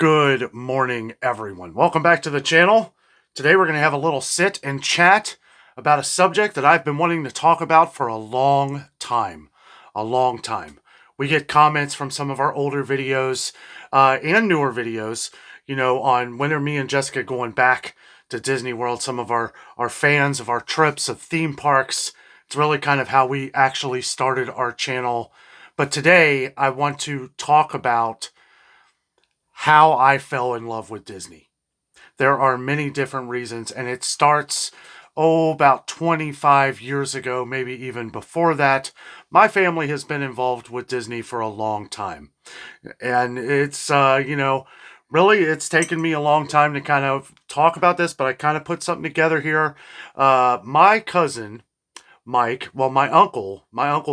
Good morning, everyone. Welcome back to the channel. Today we're going to have a little sit and chat about a subject that I've been wanting to talk about for a long time. A long time. We get comments from some of our older videos and newer videos, on when are me and Jessica going back to Disney World. Some of our fans of our trips, of theme parks. It's really kind of how we actually started our channel. But today I want to talk about how I fell in love with Disney. There are many different reasons, and it starts, about 25 years ago, maybe even before that. My family has been involved with Disney for a long time. And it's, really, it's taken me a long time to kind of talk about this, but I kind of put something together here. My cousin, Mike, well, my uncle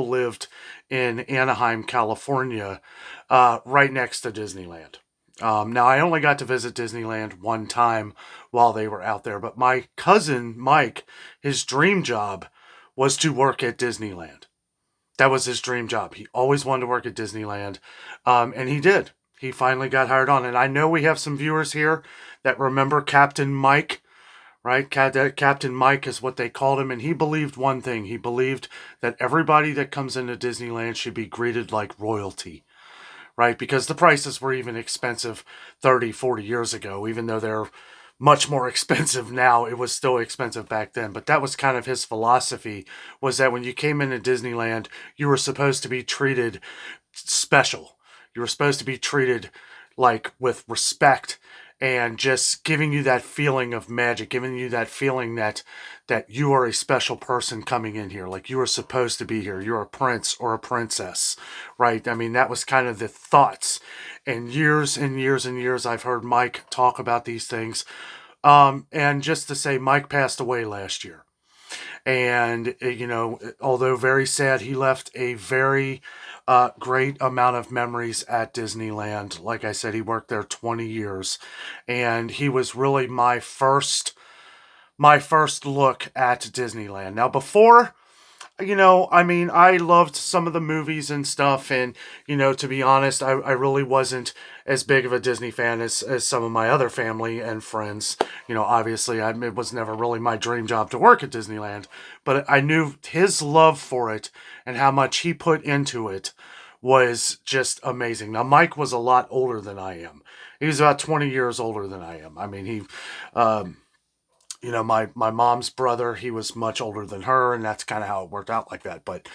lived in Anaheim, California, right next to Disneyland. Now, I only got to visit Disneyland one time while they were out there, but my cousin Mike, his dream job was to work at Disneyland. That was his dream job. He always wanted to work at Disneyland, and he did. He finally got hired on. And I know we have some viewers here that remember Captain Mike, right? Captain Mike is what they called him, and he believed one thing. He believed that everybody that comes into Disneyland should be greeted like royalty, right? Because the prices were even expensive 30, 40 years ago, even though they're much more expensive now. It was still expensive back then. But that was kind of his philosophy, was that when you came into Disneyland, you were supposed to be treated special. You were supposed to be treated like with respect and just giving you that feeling of magic, giving you that feeling that you are a special person coming in here, like you are supposed to be here. You're a prince or a princess, right? I mean, that was kind of the thoughts. And years and years and years, I've heard Mike talk about these things. And just to say, Mike passed away last year. And, although very sad, he left a very great amount of memories at Disneyland. Like I said, he worked there 20 years. And he was really my first look at Disneyland. Now, before, I loved some of the movies and stuff, and, to be honest, I really wasn't as big of a Disney fan as some of my other family and friends. Obviously, it was never really my dream job to work at Disneyland, but I knew his love for it and how much he put into it was just amazing. Now, Mike was a lot older than I am. He was about 20 years older than I am. I mean, um, my mom's brother, he was much older than her, and that's kind of how it worked out like that. But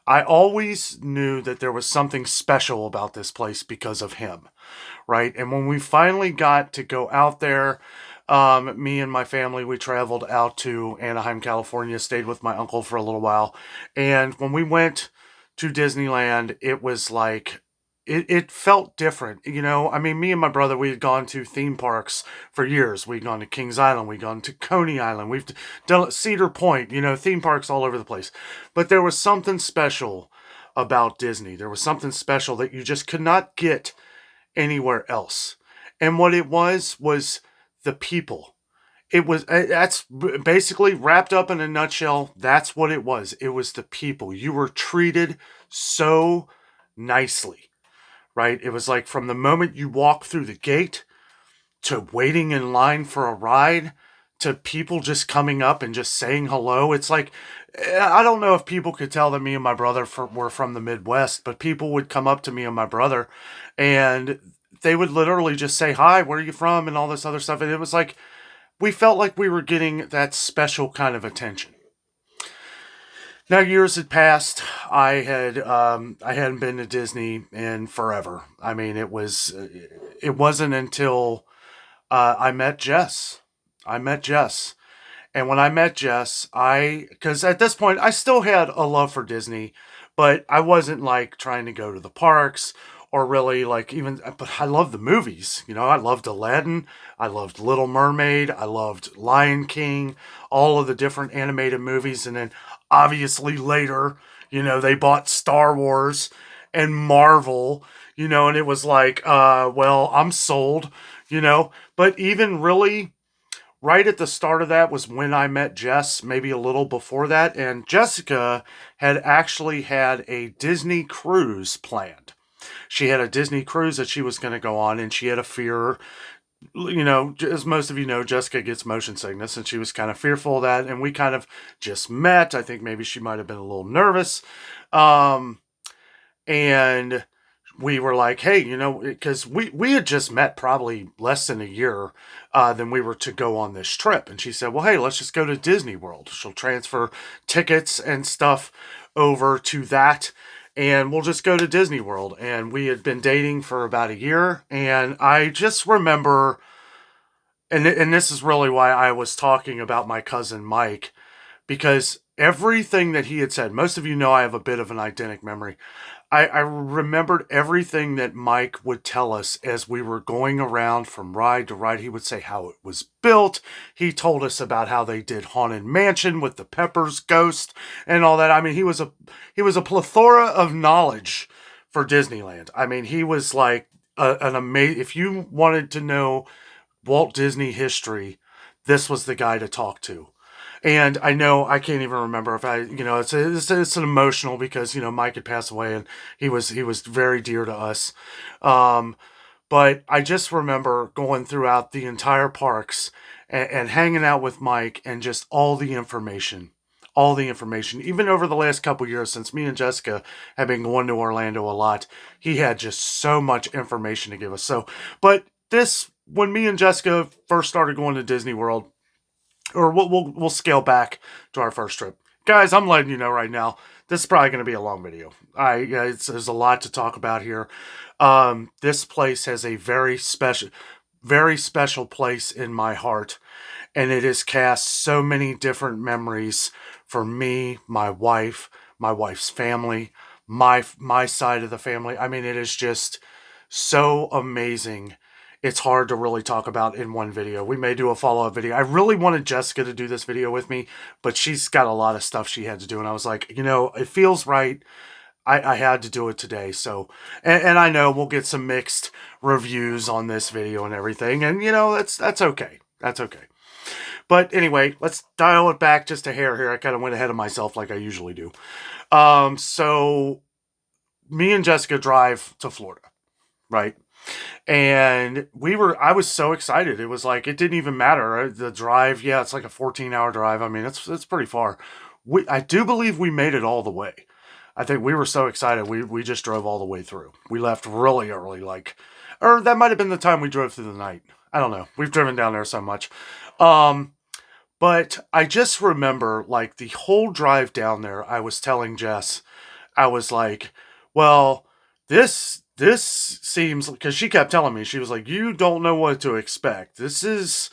I always knew that there was something special about this place because of him, right? And when we finally got to go out there, me and my family, we traveled out to Anaheim, California, stayed with my uncle for a little while. And when we went to Disneyland, it was like, it felt different. I mean, me and my brother, we had gone to theme parks for years. We'd gone to Kings Island, we'd gone to Coney Island, we've done Cedar Point, theme parks all over the place. But there was something special about Disney. There was something special that you just could not get anywhere else. And what it was the people. That's basically wrapped up in a nutshell. That's what it was. It was the people. You were treated so nicely, right? It was like from the moment you walk through the gate to waiting in line for a ride to people just coming up and just saying hello. It's like, I don't know if people could tell that me and my brother were from the Midwest, but people would come up to me and my brother and they would literally just say, "Hi, where are you from?" and all this other stuff. And it was like, we felt like we were getting that special kind of attention. Now, years had passed. I hadn't been to Disney in forever. I mean, it wasn't until I met Jess. I met Jess. And when I met Jess, because at this point, I still had a love for Disney, but I wasn't like trying to go to the parks or really like even, but I loved the movies. I loved Aladdin. I loved Little Mermaid. I loved Lion King, all of the different animated movies. And then obviously later, they bought Star Wars and Marvel, and it was like, well, I'm sold, but even really, right at the start of that was when I met Jess, maybe a little before that. And Jessica had actually had a Disney cruise planned. She had a Disney cruise that she was going to go on, and she had a fear. You know, as most of you know, Jessica gets motion sickness, and she was kind of fearful of that. And we kind of just met. I think maybe she might have been a little nervous. Um, and we were like, hey, you know, because we had just met probably less than a year than we were to go on this trip. And she said, well, hey, let's just go to Disney World. She'll transfer tickets and stuff over to that. And we'll just go to Disney World. And we had been dating for about a year. And I just remember, and this is really why I was talking about my cousin Mike, because everything that he had said, most of you know I have a bit of an eidetic memory. I remembered everything that Mike would tell us as we were going around from ride to ride. He would say how it was built. He told us about how they did Haunted Mansion with the Peppers ghost and all that. I mean, he was a plethora of knowledge for Disneyland. I mean, he was like an amazing. If you wanted to know Walt Disney history, this was the guy to talk to. And I know I can't even remember if I, you know, it's an emotional because you know Mike had passed away and he was very dear to us. Um, but I just remember going throughout the entire parks and hanging out with Mike and just all the information. Even over the last couple years, since me and Jessica have been going to Orlando a lot, he had just so much information to give us. So, but this when me and Jessica first started going to Disney World, or we'll scale back to our first trip. Guys, I'm letting you know right now, this is probably going to be a long video. There's a lot to talk about here. This place has a very special place in my heart, and it has cast so many different memories for me, my wife's family, my side of the family. I mean, it is just so amazing. It's hard to really talk about in one video. We may do a follow-up video. I really wanted Jessica to do this video with me, but she's got a lot of stuff she had to do. And I was like, you know, it feels right. I had to do it today. So, and I know we'll get some mixed reviews on this video and everything. And, you know, that's okay. That's okay. But anyway, let's dial it back just a hair here. I kind of went ahead of myself like I usually do. So me and Jessica drive to Florida, right? And I was so excited. It was like, it didn't even matter. The drive, yeah, it's like a 14-hour drive. I mean, it's pretty far. I do believe we made it all the way. I think we were so excited. We just drove all the way through. We left really early, or that might have been the time we drove through the night. I don't know. We've driven down there so much. But I just remember like the whole drive down there, I was telling Jess, I was like, well, this seems, because she kept telling me, she was like, you don't know what to expect. This is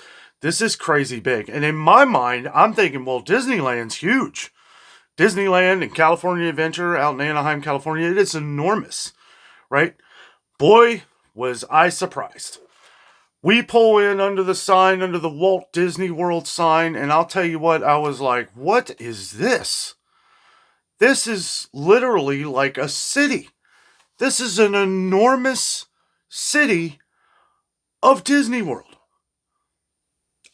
crazy big. And in my mind, I'm thinking, well, Disneyland's huge. Disneyland and California Adventure out in Anaheim, California, it is enormous, right? Boy, was I surprised. We pull in under the Walt Disney World sign, and I'll tell you what, I was like, what is this? This is literally like a city. This is an enormous city of Disney World.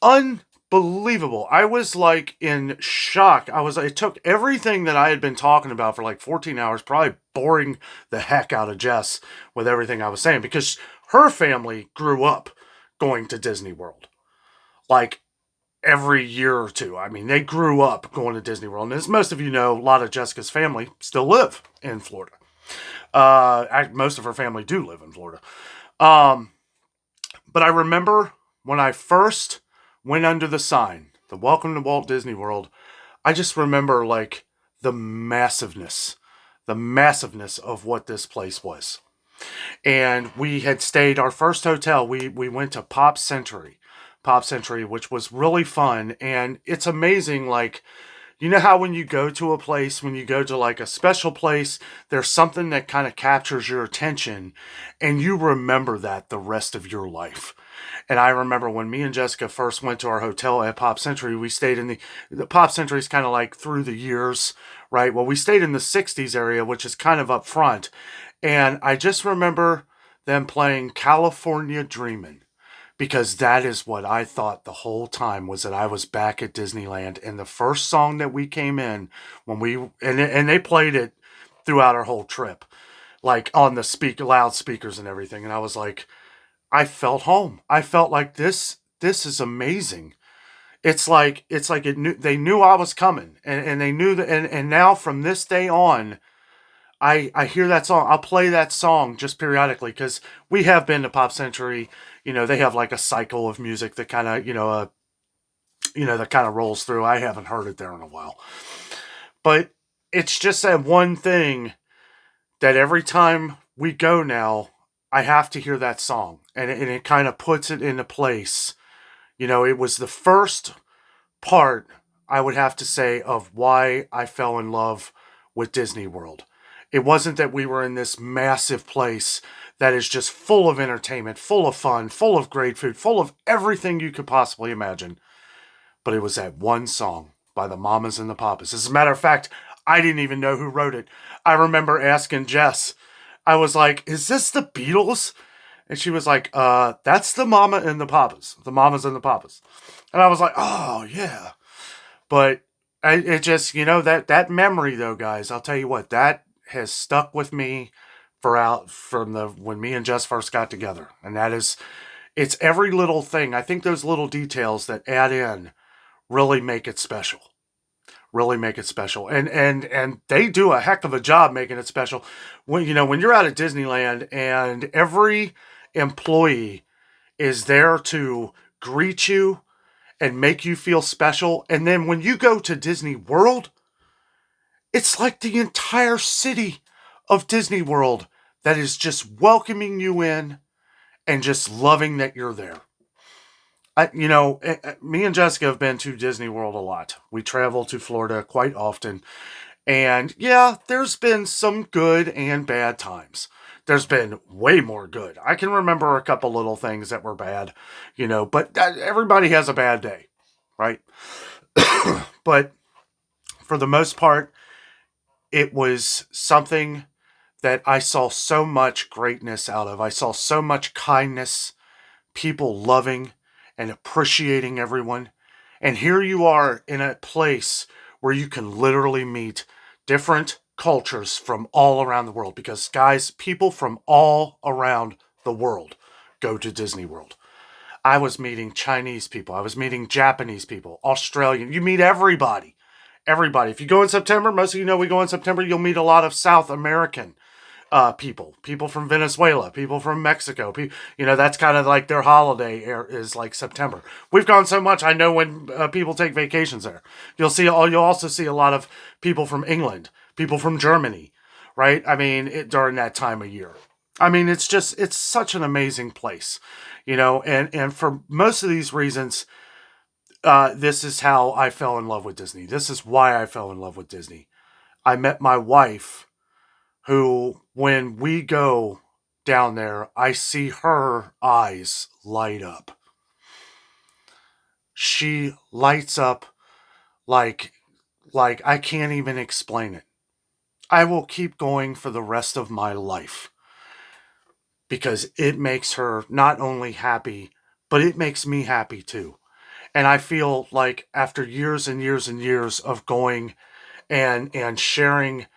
Unbelievable. I was like in shock. It took everything that I had been talking about for like 14 hours, probably boring the heck out of Jess with everything I was saying, because her family grew up going to Disney World. Like every year or two. I mean, they grew up going to Disney World. And as most of you know, a lot of Jessica's family still live in Florida. Most of her family do live in Florida. But I remember when I first went under the sign, the Welcome to Walt Disney World, I just remember like the massiveness of what this place was. And we had stayed, our first hotel, we went to Pop Century, which was really fun. And it's amazing, like, you know how when you go to a place, when you go to like a special place, there's something that kind of captures your attention and you remember that the rest of your life. And I remember when me and Jessica first went to our hotel at Pop Century, we stayed in the Pop Century is kind of like through the years, right? Well, we stayed in the 60s area, which is kind of up front. And I just remember them playing California Dreamin', because that is what I thought the whole time, was that I was back at Disneyland. And the first song that we came in when and they played it throughout our whole trip. like on the loudspeakers and everything. And I was like, I felt home. I felt like this is amazing. It's like they knew I was coming, and they knew that, and now from this day on, I hear that song. I'll play that song just periodically because we have been to Pop Century. They have like a cycle of music that kind of that kind of rolls through. I haven't heard it there in a while, but it's just that one thing that every time we go now, I have to hear that song, and it kind of puts it into place. It was the first part, I would have to say, of why I fell in love with Disney World. It wasn't that we were in this massive place that is just full of entertainment, full of fun, full of great food, full of everything you could possibly imagine. But it was that one song by the Mamas and the Papas. As a matter of fact, I didn't even know who wrote it. I remember asking Jess, I was like, is this the Beatles? And she was like, that's the Mama and the Papas. The Mamas and the Papas. And I was like, oh, yeah. But it just, that memory, though, guys, I'll tell you what, that has stuck with me from when me and Jess first got together. And it's every little thing. I think those little details that add in really make it special. Really make it special. And they do a heck of a job making it special. When you're out at Disneyland and every employee is there to greet you and make you feel special. And then when you go to Disney World, it's like the entire city of Disney World that is just welcoming you in and just loving that you're there. Me and Jessica have been to Disney World a lot. We travel to Florida quite often. And yeah, there's been some good and bad times. There's been way more good. I can remember a couple little things that were bad, but everybody has a bad day, right? But for the most part, it was something that I saw so much greatness out of. I saw so much kindness, people loving and appreciating everyone. And here you are in a place where you can literally meet different cultures from all around the world. Because, guys, people from all around the world go to Disney World. I was meeting Chinese people. I was meeting Japanese people, Australian. You meet everybody. Everybody. If you go in September, most of you know we go in September, you'll meet a lot of South American people from Venezuela, people from Mexico. That's kind of like their holiday is like September. We've gone so much. I know when people take vacations there, you'll also see a lot of people from England, people from Germany, right? I mean, during that time of year. I mean, it's such an amazing place, and for most of these reasons, this is how I fell in love with Disney. This is why I fell in love with Disney. I met my wife, who, when we go down there, I see her eyes light up. She lights up like I can't even explain it. I will keep going for the rest of my life because it makes her not only happy, but it makes me happy too. And I feel like after years and years and years of going and sharing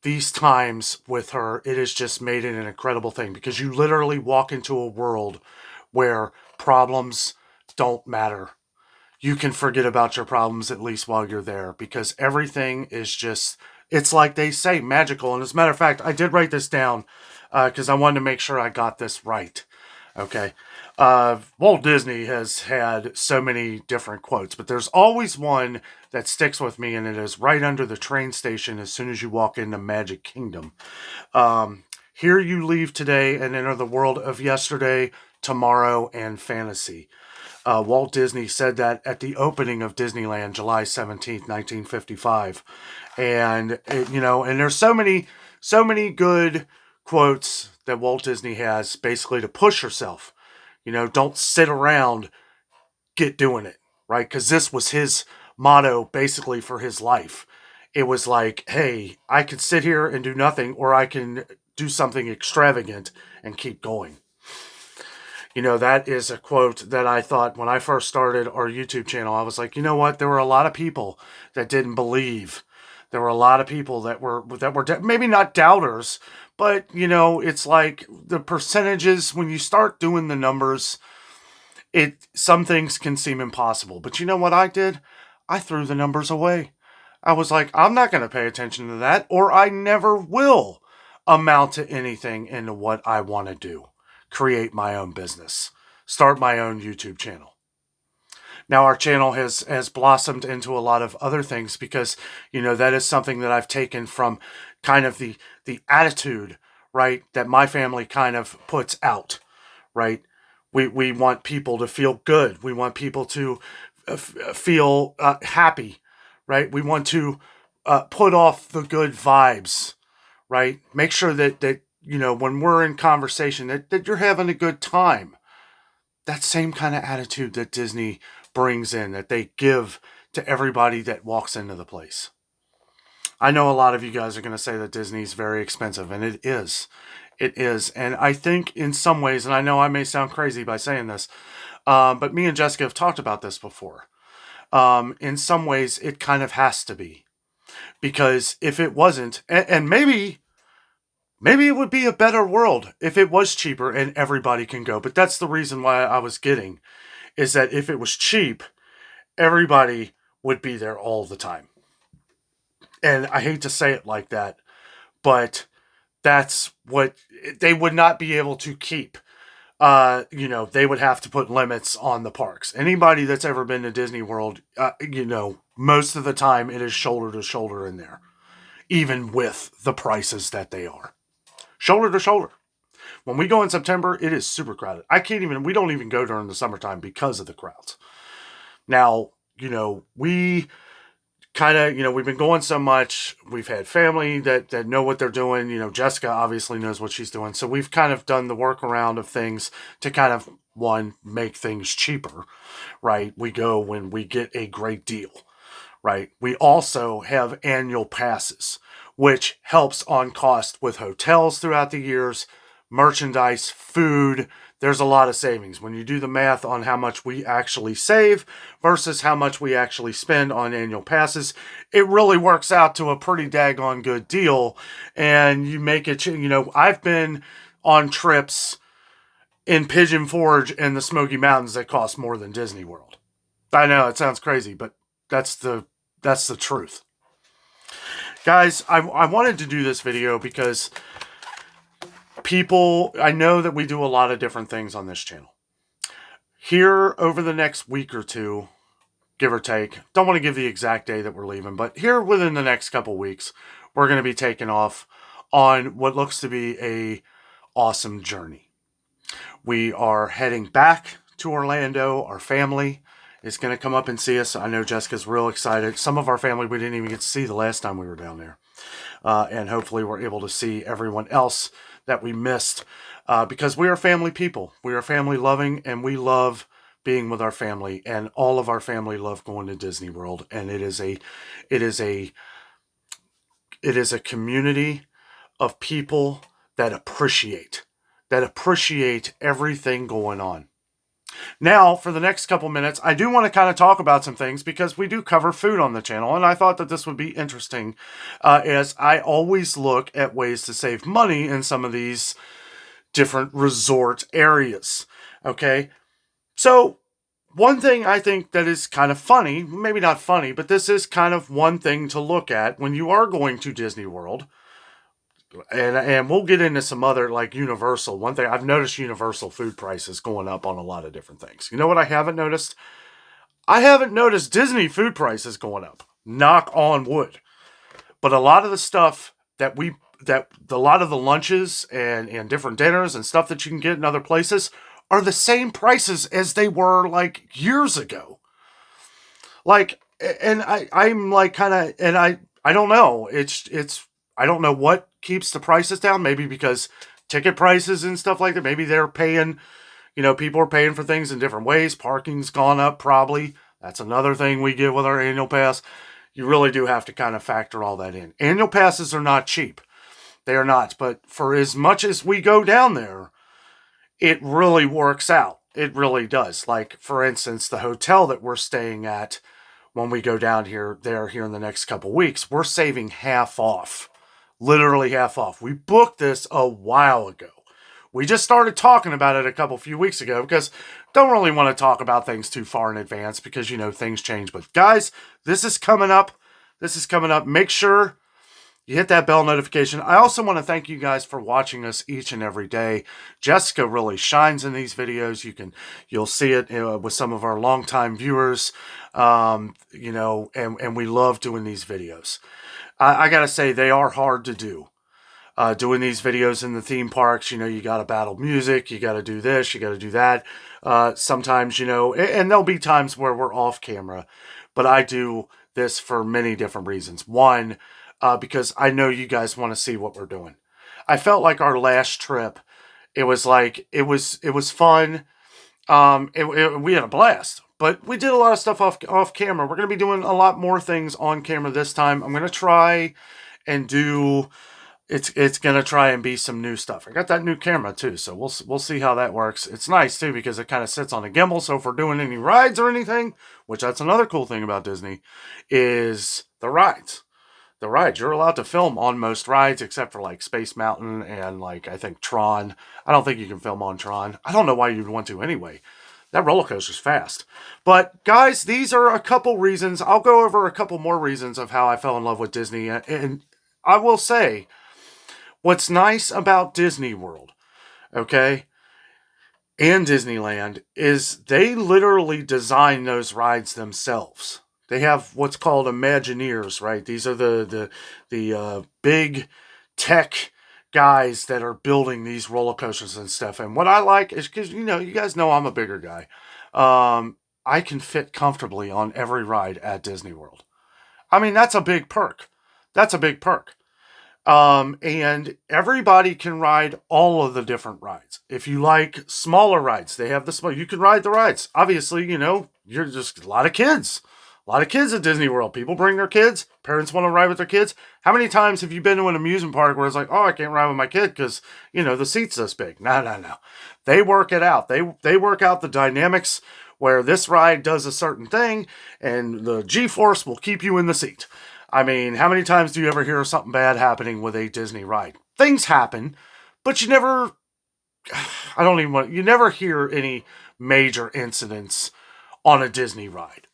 these times with her, it has just made it an incredible thing because you literally walk into a world where problems don't matter. You can forget about your problems at least while you're there because everything is just, it's like they say, magical. And as a matter of fact, I did write this down because I wanted to make sure I got this right. Okay. Walt Disney has had so many different quotes, but there's always one that sticks with me, and it is right under the train station as soon as you walk into Magic Kingdom. Here you leave today and enter the world of yesterday, tomorrow, and fantasy. Walt Disney said that at the opening of Disneyland, July 17th, 1955. And, and there's so many good quotes that Walt Disney has basically to push herself. Don't sit around, get doing it, right? Because this was his motto basically for his life. It was like, hey, I can sit here and do nothing, or I can do something extravagant and keep going. That is a quote that I thought when I first started our YouTube channel. I was like, you know what? There were a lot of people that didn't believe There were a lot of people that were maybe not doubters, but it's like the percentages when you start doing the numbers, some things can seem impossible. But you know what I did? I threw the numbers away. I was like, I'm not going to pay attention to that, or I never will amount to anything into what I want to do. Create my own business, start my own YouTube channel. Now our channel has blossomed into a lot of other things because, that is something that I've taken from kind of the attitude, right, that my family kind of puts out, right? We want people to feel good. We want people to feel happy, right? We want to put off the good vibes, right? Make sure that when we're in conversation that you're having a good time. That same kind of attitude that Disney brings in, that they give to everybody that walks into the place. I know a lot of you guys are going to say that Disney's very expensive, and it is. It is. And I think in some ways, and I know I may sound crazy by saying this, but me and Jessica have talked about this before. In some ways, it kind of has to be. Because if it wasn't, and maybe it would be a better world if it was cheaper and everybody can go. But that's the reason why I was getting, is that if it was cheap, everybody would be there all the time. And I hate to say it like that, but that's what they would not be able to keep. They would have to put limits on the parks. Anybody that's ever been to Disney World, most of the time it is shoulder to shoulder in there, even with the prices that they are. Shoulder to shoulder. When we go in September, it is super crowded. We don't even go during the summertime because of the crowds. Now, we kind of, we've been going so much. We've had family that know what they're doing. Jessica obviously knows what she's doing. So we've kind of done the workaround of things to kind of, one, make things cheaper, right? We go when we get a great deal, right? We also have annual passes, which helps on cost with hotels throughout the years, merchandise, food. There's a lot of savings. When you do the math on how much we actually save versus how much we actually spend on annual passes, it really works out to a pretty daggone good deal. And you make it, I've been on trips in Pigeon Forge and the Smoky Mountains that cost more than Disney World. I know it sounds crazy, but that's the truth. Guys, I wanted to do this video because I know that we do a lot of different things on this channel. Here over the next week or two, give or take, don't want to give the exact day that we're leaving, but here within the next couple weeks, we're going to be taking off on what looks to be a awesome journey. We are heading back to Orlando. Our family is going to come up and see us. I know Jessica's real excited. Some of our family we didn't even get to see the last time we were down there. And hopefully we're able to see everyone else that we missed, because we are family people. We are family loving, and we love being with our family, and all of our family love going to Disney World. And it is a community of people that appreciate everything going on. Now, for the next couple minutes, I do want to kind of talk about some things because we do cover food on the channel, and I thought that this would be interesting, as I always look at ways to save money in some of these different resort areas. Okay, so one thing I think that is kind of funny, maybe not funny, but this is kind of one thing to look at when you are going to Disney World. And we'll get into some other, like Universal. One thing I've noticed, Universal food prices going up on a lot of different things. You know what I haven't noticed? I haven't noticed Disney food prices going up. Knock on wood. But a lot of the stuff a lot of the lunches and different dinners and stuff that you can get in other places are the same prices as they were like years ago. Like, and I'm like kind of, and I don't know. I don't know what keeps the prices down. Maybe because ticket prices and stuff like that. Maybe they're paying, people are paying for things in different ways. Parking's gone up probably. That's another thing we get with our annual pass. You really do have to kind of factor all that in. Annual passes are not cheap. They are not. But for as much as we go down there, it really works out. It really does. Like, for instance, the hotel that we're staying at when we go down here in the next couple weeks. We're saving half off. Literally half off. We booked this a while ago. We just started talking about it a few weeks ago because don't really want to talk about things too far in advance because, you know, things change. But guys, this is coming up. This is coming up. Make sure you hit that bell notification. I also want to thank you guys for watching us each and every day. Jessica really shines in these videos. You'll see it with some of our longtime viewers, you know, and we love doing these videos. I gotta say, they are hard to do. Doing these videos in the theme parks, you know, you gotta battle music, you gotta do this, you gotta do that. Sometimes, you know, and there'll be times where we're off camera, but I do this for many different reasons. One, because I know you guys want to see what we're doing. I felt like our last trip, it was fun. We had a blast, but we did a lot of stuff off camera. We're going to be doing a lot more things on camera this time. I'm going to try and do. It's going to try and be some new stuff. I got that new camera too, so we'll see how that works. It's nice too because it kind of sits on a gimbal. So if we're doing any rides or anything, which that's another cool thing about Disney, is the rides. The rides. You're allowed to film on most rides except for like Space Mountain and like I think Tron. I don't think you can film on Tron. I don't know why you'd want to anyway. That roller coaster's fast. But guys, these are a couple reasons. I'll go over a couple more reasons of how I fell in love with Disney. And I will say, what's nice about Disney World, okay, and Disneyland is they literally design those rides themselves. They have what's called Imagineers, right? These are the big tech guys that are building these roller coasters and stuff. And what I like is because you know you guys know I'm a bigger guy. I can fit comfortably on every ride at Disney World. I mean that's a big perk. That's a big perk. And everybody can ride all of the different rides. If you like smaller rides, they have the small. You can ride the rides. Obviously, you know you're just a lot of kids. A lot of kids at Disney World. People bring their kids. Parents want to ride with their kids. How many times have you been to an amusement park where it's like, oh, I can't ride with my kid because, you know, the seat's this big? No, no, no. They work it out. They work out the dynamics where this ride does a certain thing and the G-force will keep you in the seat. I mean, how many times do you ever hear something bad happening with a Disney ride? Things happen, but you never, you never hear any major incidents on a Disney ride.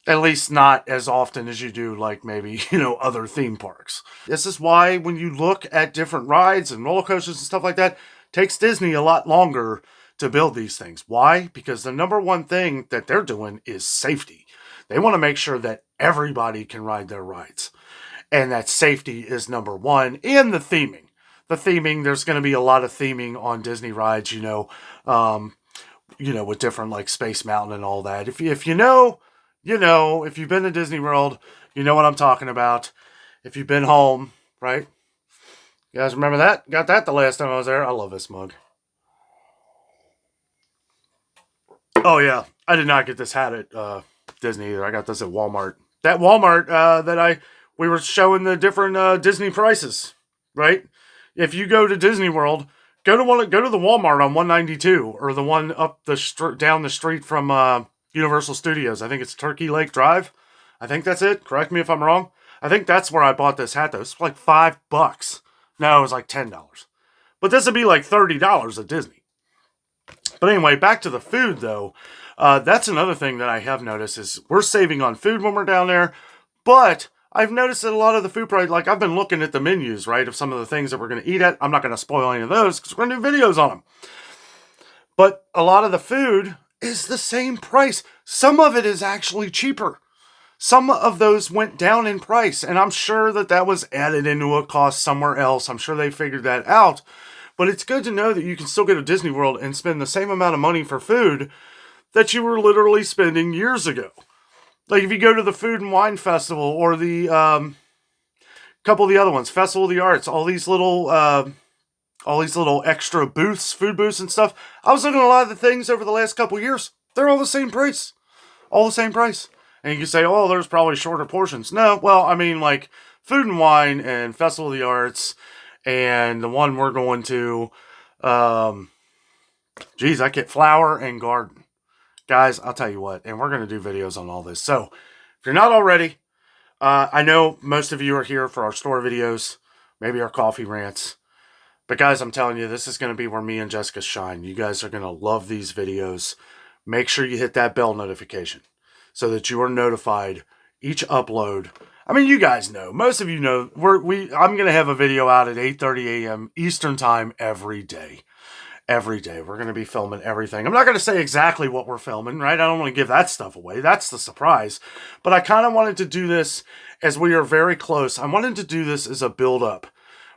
At least not as often as you do, like maybe, you know, other theme parks. This is why when you look at different rides and roller coasters and stuff like that, it takes Disney a lot longer to build these things. Why? Because the number one thing that they're doing is safety. They want to make sure that everybody can ride their rides. And that safety is number one. And the theming. The theming, there's going to be a lot of theming on Disney rides, you know, with different like Space Mountain and all that. If you know, you know, if you've been to Disney World, you know what I'm talking about. If you've been home, right? You guys remember that? Got that the last time I was there. I love this mug. Oh, yeah. I did not get this hat at Disney either. I got this at Walmart. That Walmart we were showing the different Disney prices, right? If you go to Disney World, go to the Walmart on 192 or the one up down the street from Universal Studios. I think it's Turkey Lake Drive. I think that's it. Correct me if I'm wrong. I think that's where I bought this hat though. It's like $5. No, it was like $10. But this would be like $30 at Disney. But anyway, back to the food though. That's another thing that I have noticed is we're saving on food when we're down there. But I've noticed that a lot of the food price, like I've been looking at the menus, right, of some of the things that we're going to eat at. I'm not going to spoil any of those because we're going to do videos on them. But a lot of the food is the same price. Some of it is actually cheaper. Some of those went down in price, and I'm sure that was added into a cost somewhere else. I'm sure they figured that out. But it's good to know that you can still go to Disney World and spend the same amount of money for food that you were literally spending years ago. Like if you go to the Food and Wine Festival or the couple of the other ones, Festival of the Arts, all these little extra booths, food booths and stuff. I was looking at a lot of the things over the last couple of years. They're all the same price. All the same price. And you can say, oh, there's probably shorter portions. No, well, I mean, like Food and Wine and Festival of the Arts and the one we're going to, I get Flower and Garden. Guys, I'll tell you what, and we're going to do videos on all this. So, if If you're not already, I know most of you are here for our store videos, maybe our coffee rants. But guys, I'm telling you, this is going to be where me and Jessica shine. You guys are going to love these videos. Make sure you hit that bell notification so that you are notified each upload. I mean, you guys know. Most of you know. I'm going to have a video out at 8:30 a.m. Eastern Time every day. Every day. We're going to be filming everything. I'm not going to say exactly what we're filming, right? I don't want to give that stuff away. That's the surprise. But I kind of wanted to do this as we are very close. I wanted to do this as a build-up,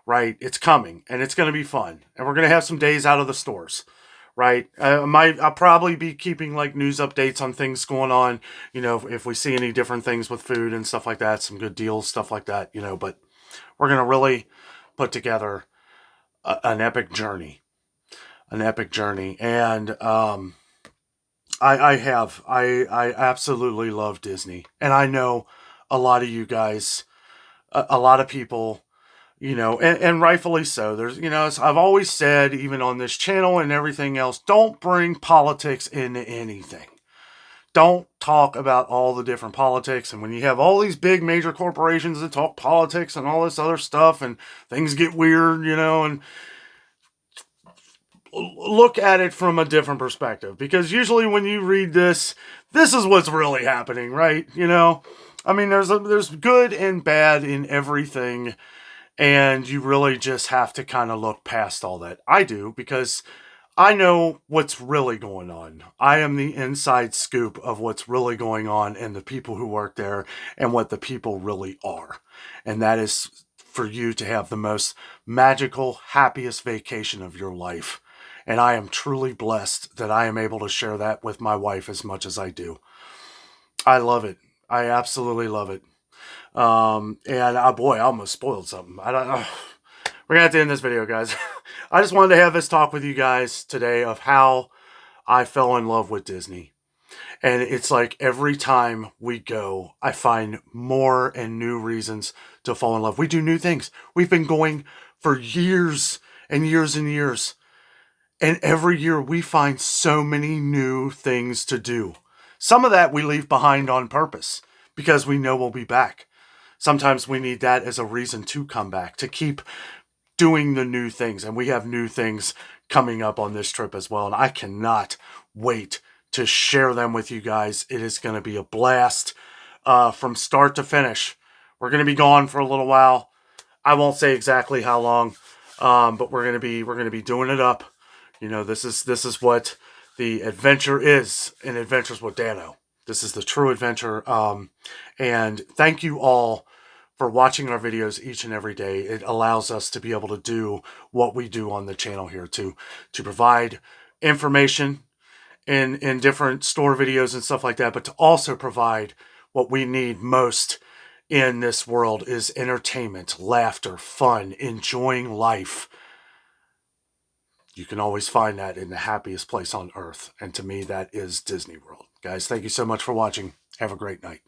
right? It's coming, and it's going to be fun. And we're going to have some days out of the stores, right? I'll probably be keeping like news updates on things going on, if we see any different things with food and stuff like that, some good deals, stuff like that, but we're going to really put together an epic journey. And I absolutely love Disney, and I know a lot of you guys, a lot of people, and rightfully so. There's, as I've always said, even on this channel and everything else, don't bring politics into anything. Don't talk about all the different politics. And when you have all these big major corporations that talk politics and all this other stuff, and things get weird, and look at it from a different perspective, because usually when you read this is what's really happening, right? I mean, there's good and bad in everything, and you really just have to kind of look past all that. I do, because I know what's really going on. I am the inside scoop of what's really going on and the people who work there and what the people really are. And that is for you to have the most magical, happiest vacation of your life. And I am truly blessed that I am able to share that with my wife as much as I do. I love it. I absolutely love it. And boy, I almost spoiled something. We're going to have to end this video, guys. I just wanted to have this talk with you guys today of how I fell in love with Disney. And it's like every time we go, I find more and new reasons to fall in love. We do new things. We've been going for years and years and years. And every year we find so many new things to do. Some of that we leave behind on purpose because we know we'll be back. Sometimes we need that as a reason to come back, to keep doing the new things. And we have new things coming up on this trip as well. And I cannot wait to share them with you guys. It is going to be a blast from start to finish. We're going to be gone for a little while. I won't say exactly how long, but we're going to be doing it up. This is what the adventure is in Adventures with Dano. This is the true adventure. And thank you all for watching our videos each and every day. It allows us to be able to do what we do on the channel here, to provide information in different store videos and stuff like that, but to also provide what we need most in this world is entertainment, laughter, fun, enjoying life. You can always find that in the happiest place on earth. And to me, that is Disney World. Guys, thank you so much for watching. Have a great night.